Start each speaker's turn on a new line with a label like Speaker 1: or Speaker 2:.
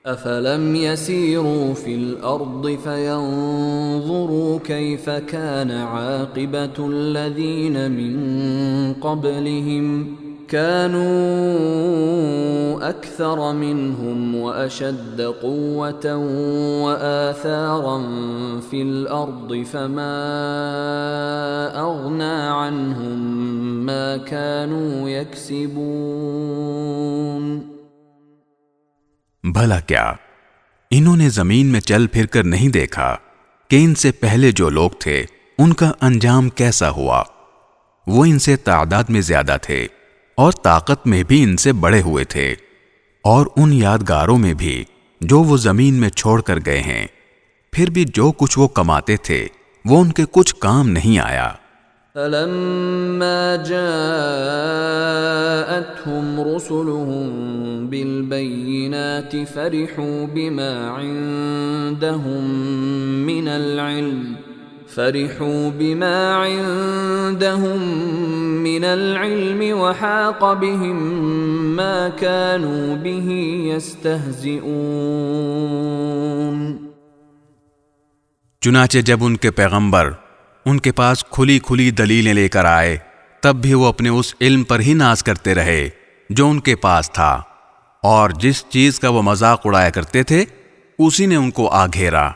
Speaker 1: أفلم يسيروا في الأرض فينظروا كيف كان عاقبة الذين من قبلهم كانوا أكثر منهم وأشد قوة وآثارا في الأرض فما أغنى عنهم ما كانوا يكسبون۔
Speaker 2: بھلا کیا انہوں نے زمین میں چل پھر کر نہیں دیکھا کہ ان سے پہلے جو لوگ تھے ان کا انجام کیسا ہوا؟ وہ ان سے تعداد میں زیادہ تھے اور طاقت میں بھی ان سے بڑے ہوئے تھے، اور ان یادگاروں میں بھی جو وہ زمین میں چھوڑ کر گئے ہیں، پھر بھی جو کچھ وہ کماتے تھے وہ ان کے کچھ کام نہیں آیا۔
Speaker 1: فَلَمَّا جَاءَتْهُمْ رُسُلُهُم بِالْبَيِّنَاتِ فَرِحُوا بِمَا عِندَهُم مِّنَ الْعِلْمِ وَحَاقَ بِهِم مَّا كَانُوا بِهِ يَسْتَهْزِئُونَ۔
Speaker 2: چنانچہ جب ان کے پیغمبر ان کے پاس کھلی کھلی دلیلیں لے کر آئے، تب بھی وہ اپنے اس علم پر ہی ناز کرتے رہے جو ان کے پاس تھا، اور جس چیز کا وہ مذاق اڑایا کرتے تھے اسی نے ان کو آ گھیرا۔